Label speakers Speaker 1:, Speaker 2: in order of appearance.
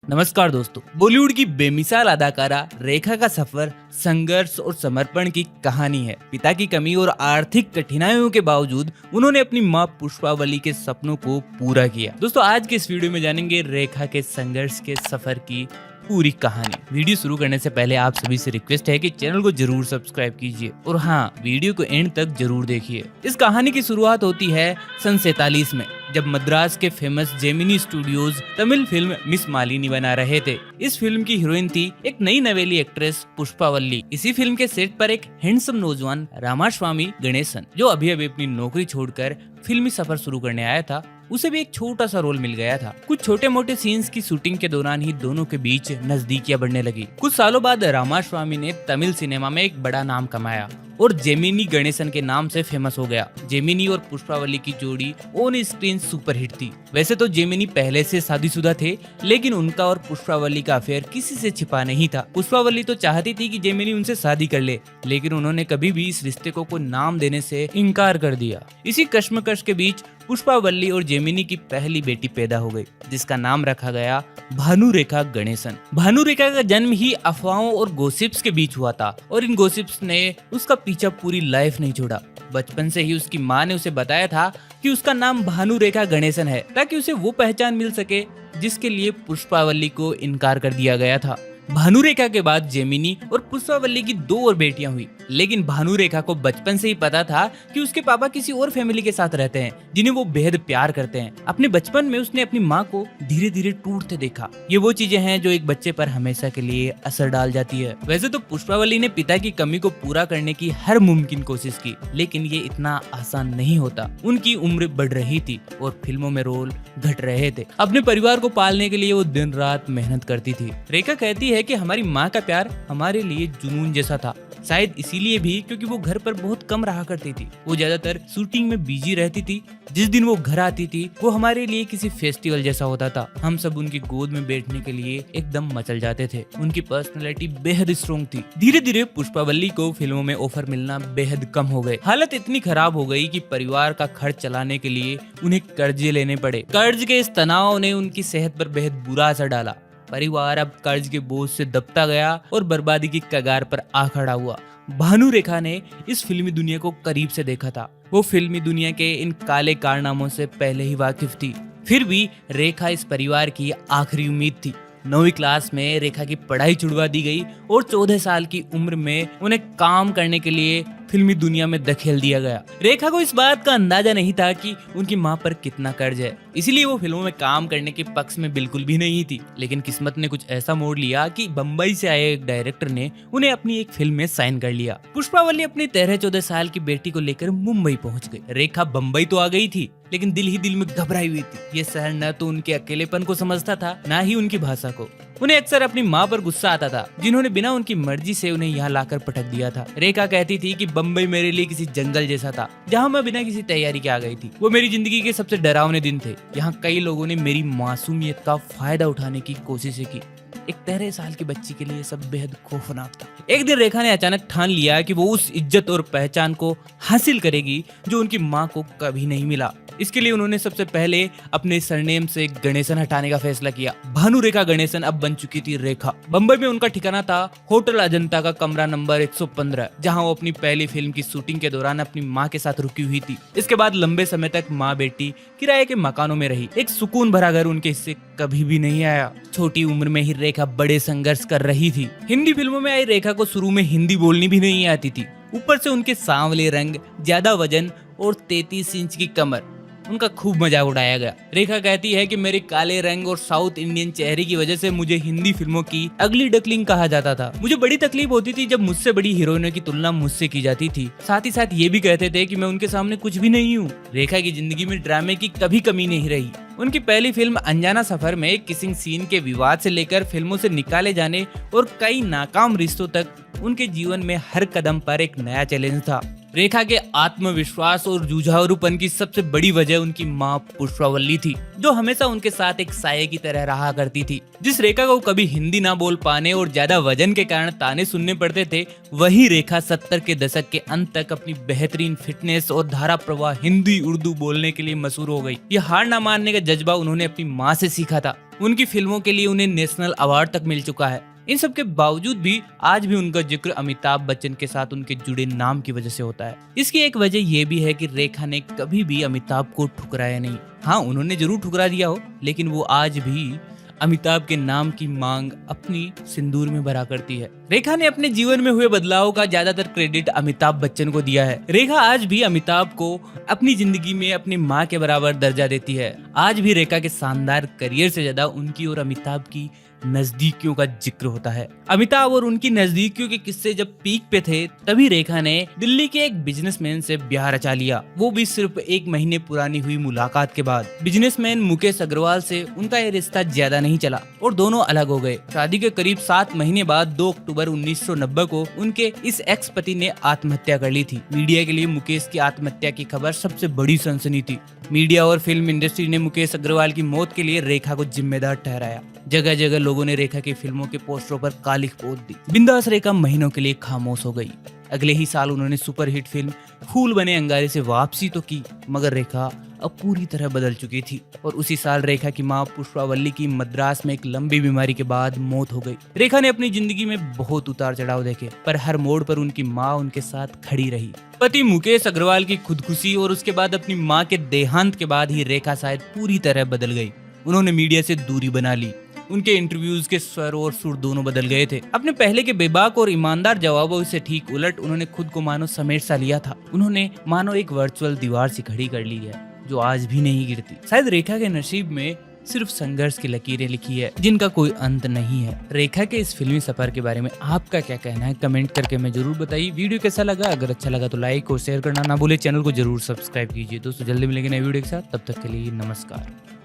Speaker 1: नमस्कार दोस्तों। बॉलीवुड की बेमिसाल अदाकारा रेखा का सफर संघर्ष और समर्पण की कहानी है। पिता की कमी और आर्थिक कठिनाइयों के बावजूद उन्होंने अपनी मां पुष्पावली के सपनों को पूरा किया। दोस्तों आज के इस वीडियो में जानेंगे रेखा के संघर्ष के सफर की पूरी कहानी। वीडियो शुरू करने से पहले आप सभी से रिक्वेस्ट है कि चैनल को जरूर सब्सक्राइब कीजिए और हाँ, वीडियो को एंड तक जरूर देखिए। इस कहानी की शुरुआत होती है सन 47 में, जब मद्रास के famous Gemini studios Tamil film miss Malini बना रहे थे। इस फिल्म की हीरोइन थी एक नई नवेली एक्ट्रेस पुष्पावली। इसी फिल्म के सेट पर एक हैंडसम नौजवान रामास्वामी गणेशन, जो अभी अभी अपनी नौकरी छोड़कर फिल्मी सफर शुरू करने आया था, उसे भी एक छोटा सा रोल मिल गया था। कुछ छोटे मोटे सीन्स की शूटिंग के दौरान ही दोनों के बीच नजदीकियां बढ़ने लगी। कुछ सालों बाद रामास्वामी ने तमिल सिनेमा में एक बड़ा नाम कमाया और जेमिनी गणेशन के नाम से फेमस हो गया। जेमिनी और पुष्पावली की जोड़ी ऑन स्क्रीन सुपरहिट थी। वैसे तो जेमिनी पहले से शादीशुदा थे, लेकिन उनका और पुष्पावली का अफेयर किसी से छिपा नहीं था। पुष्पावली तो चाहती थी कि जेमिनी उनसे शादी कर ले, लेकिन उन्होंने कभी भी इस रिश्ते को कोई नाम देने से इनकार कर दिया। इसी कश्मकश के बीच पुष्पावली और जेमिनी की पहली बेटी पैदा हो गई, जिसका नाम रखा गया भानुरेखा गणेशन। भानुरेखा का जन्म ही अफवाहों और गॉसिप्स के बीच हुआ था और इन गॉसिप्स ने उसका पीछा पूरी लाइफ नहीं छोड़ा। बचपन से ही उसकी माँ ने उसे बताया था कि उसका नाम भानुरेखा गणेशन है, ताकि उसे वो पहचान मिल सके जिसके लिए पुष्पावली को इनकार कर दिया गया था। भानुरेखा के बाद जेमिनी और पुष्पावली की 2 और बेटियां हुई, लेकिन भानुरेखा को बचपन से ही पता था कि उसके पापा किसी और फैमिली के साथ रहते हैं, जिन्हें वो बेहद प्यार करते हैं। अपने बचपन में उसने अपनी माँ को धीरे धीरे टूटते देखा। ये वो चीजें हैं जो एक बच्चे पर हमेशा के लिए असर डाल जाती है। वैसे तो पुष्पावली ने पिता की कमी को पूरा करने की हर मुमकिन कोशिश की, लेकिन ये इतना आसान नहीं होता। उनकी उम्र बढ़ रही थी और फिल्मों में रोल घट रहे थे। अपने परिवार को पालने के लिए वो दिन रात मेहनत करती थी। रेखा कहती है कि हमारी माँ का प्यार हमारे लिए जुनून जैसा था, शायद इसीलिए भी क्योंकि वो घर पर बहुत कम रहा करती थी। वो ज्यादातर शूटिंग में बिजी रहती थी। जिस दिन वो घर आती थी वो हमारे लिए किसी फेस्टिवल जैसा होता था। हम सब उनकी गोद में बैठने के लिए एकदम मचल जाते थे। उनकी पर्सनैलिटी बेहद स्ट्रॉन्ग थी। धीरे धीरे पुष्पावली को फिल्मों में ऑफर मिलना बेहद कम हो गए। हालत इतनी खराब हो गई कि परिवार का खर्च चलाने के लिए उन्हें कर्जे लेने पड़े। कर्ज के इस तनाव ने उनकी सेहत पर बेहद बुरा असर डाला। परिवार अब कर्ज के बोझ से दबता गया और बर्बादी की कगार पर आ खड़ा हुआ। भानुरेखा ने इस फिल्मी दुनिया को करीब से देखा था। वो फिल्मी दुनिया के इन काले कारनामों से पहले ही वाकिफ थी। फिर भी रेखा इस परिवार की आखिरी उम्मीद थी। 9वीं क्लास में रेखा की पढ़ाई छुड़वा दी गई और 14 साल की उम्र में उन्हें काम करने के लिए फिल्मी दुनिया में धकेल दिया गया। रेखा को इस बात का अंदाजा नहीं था कि उनकी माँ पर कितना कर्ज है, इसीलिए वो फिल्मों में काम करने के पक्ष में बिल्कुल भी नहीं थी। लेकिन किस्मत ने कुछ ऐसा मोड़ लिया कि बम्बई से आए एक डायरेक्टर ने उन्हें अपनी एक फिल्म में साइन कर लिया। पुष्पावली अपनी 13-14 साल की बेटी को लेकर मुंबई पहुंच गई। रेखा बम्बई तो आ गई थी, लेकिन दिल ही दिल में घबराई हुई थी। ये शहर न तो उनके अकेलेपन को समझता था, न ही उनकी भाषा को। उन्हें अक्सर अपनी माँ पर गुस्सा आता था, जिन्होंने बिना उनकी मर्जी से उन्हें यहाँ लाकर पटक दिया था। रेखा कहती थी कि बम्बई मेरे लिए किसी जंगल जैसा था, जहाँ मैं बिना किसी तैयारी के आ गई थी। वो मेरी जिंदगी के सबसे डरावने दिन थे। यहाँ कई लोगों ने मेरी मासूमियत का फायदा उठाने की कोशिश की। एक 13 साल की बच्ची के लिए सब बेहद खौफनाक था। एक दिन रेखा ने अचानक ठान लिया कि वो उस इज्जत और पहचान को हासिल करेगी जो उनकी माँ को कभी नहीं मिला। इसके लिए उन्होंने सबसे पहले अपने सरनेम से गणेशन हटाने का फैसला किया। भानुरेखा गणेशन अब बन चुकी थी रेखा। बम्बई में उनका ठिकाना था होटल अजंता का कमरा नंबर 115, जहां वो अपनी पहली फिल्म की शूटिंग के दौरान अपनी मां के साथ रुकी हुई थी। इसके बाद लंबे समय तक माँ बेटी किराए के मकानों में रही। एक सुकून भरा घर उनके हिस्से कभी भी नहीं आया। छोटी उम्र में ही रेखा बड़े संघर्ष कर रही थी। हिंदी फिल्मों में आई रेखा को शुरू में हिंदी बोलनी भी नहीं आती थी। ऊपर से उनके सांवले रंग, ज्यादा वजन और 33 इंच की कमर, उनका खूब मजाक उड़ाया गया। रेखा कहती है कि मेरे काले रंग और साउथ इंडियन चेहरे की वजह से मुझे हिंदी फिल्मों की अगली डकलिंग कहा जाता था। मुझे बड़ी तकलीफ होती थी जब मुझसे बड़ी हीरोइनों की तुलना मुझसे की जाती थी। साथ ही साथ ये भी कहते थे कि मैं उनके सामने कुछ भी नहीं हूँ। रेखा की जिंदगी में ड्रामे की कभी कमी नहीं रही। उनकी पहली फिल्म अनजाना सफर में किसिंग सीन के विवाद से लेकर फिल्मों से निकाले जाने और कई नाकाम रिश्तों तक उनके जीवन में हर कदम पर एक नया चैलेंज था। रेखा के आत्मविश्वास और जुझारूपन की सबसे बड़ी वजह उनकी माँ पुष्पावल्ली थी, जो हमेशा उनके साथ एक साये की तरह रहा करती थी। जिस रेखा को कभी हिंदी ना बोल पाने और ज्यादा वजन के कारण ताने सुनने पड़ते थे, वही रेखा 70 के दशक के अंत तक अपनी बेहतरीन फिटनेस और धारा प्रवाह हिंदी उर्दू बोलने के लिए मशहूर हो गई। यह हार ना मानने का जज्बा उन्होंने अपनी माँ से सीखा था। उनकी फिल्मों के लिए उन्हें नेशनल अवार्ड तक मिल चुका है। इन सब के बावजूद भी आज भी उनका जिक्र अमिताभ बच्चन के साथ उनके जुड़े नाम की वजह से होता है। इसकी एक वजह यह भी है कि रेखा ने कभी भी अमिताभ को ठुकराया नहीं। हाँ, उन्होंने जरूर ठुकरा दिया हो, लेकिन वो आज भी अमिताभ के नाम की मांग अपनी सिंदूर में भरा करती है। रेखा ने अपने जीवन में हुए बदलाव का ज्यादातर क्रेडिट अमिताभ बच्चन को दिया है। रेखा आज भी अमिताभ को अपनी जिंदगी में अपनी माँ के बराबर दर्जा देती है। आज भी रेखा के शानदार करियर से ज्यादा उनकी और अमिताभ की नजदीकियों का जिक्र होता है। अमिताभ और उनकी नजदीकियों के किस्से जब पीक पे थे, तभी रेखा ने दिल्ली के एक बिजनेसमैन से ब्याह रचा लिया, वो भी सिर्फ 1 महीने पुरानी हुई मुलाकात के बाद। बिजनेसमैन मुकेश अग्रवाल से उनका ये रिश्ता ज्यादा नहीं चला और दोनों अलग हो गए। शादी के करीब 7 महीने बाद 2 अक्टूबर 1990 को उनके इस एक्स पति ने आत्महत्या कर ली थी। मीडिया के लिए मुकेश की आत्महत्या की खबर सबसे बड़ी सनसनी थी। मीडिया और फिल्म इंडस्ट्री ने मुकेश अग्रवाल की मौत के लिए रेखा को जिम्मेदार ठहराया। जगह जगह लोगों ने रेखा की फिल्मों के पोस्टरों पर काली पोत दी। बिंदास रेखा महीनों के लिए खामोश हो गई। अगले ही साल उन्होंने सुपरहिट फिल्म फूल बने अंगारे से वापसी तो की, मगर रेखा अब पूरी तरह बदल चुकी थी। और उसी साल रेखा की मां पुष्पावल्ली की मद्रास में एक लंबी बीमारी के बाद मौत हो गई। रेखा ने अपनी जिंदगी में बहुत उतार चढ़ाव देखे, पर हर मोड़ पर उनकी मां उनके साथ खड़ी रही। पति मुकेश अग्रवाल की खुदकुशी और उसके बाद अपनी मां के देहांत के बाद ही रेखा शायद पूरी तरह बदल गई। उन्होंने मीडिया से दूरी बना ली। उनके इंटरव्यूज के स्वर और सुर दोनों बदल गए थे। अपने पहले के बेबाक और ईमानदार जवाबों से ठीक उलट उन्होंने खुद को मानो समेट सा लिया था। उन्होंने मानो एक वर्चुअल दीवार सी खड़ी कर ली है, जो आज भी नहीं गिरती। शायद रेखा के नसीब में सिर्फ संघर्ष की लकीरें लिखी है, जिनका कोई अंत नहीं है। रेखा के इस फिल्मी सफर के बारे में आपका क्या कहना है, कमेंट करके हमें जरूर बताइए। वीडियो कैसा लगा? अगर अच्छा लगा तो लाइक और शेयर करना ना भूले। चैनल को जरूर सब्सक्राइब कीजिए। दोस्तों, जल्दी मिलेंगे नए वीडियो के साथ। तब तक के लिए नमस्कार।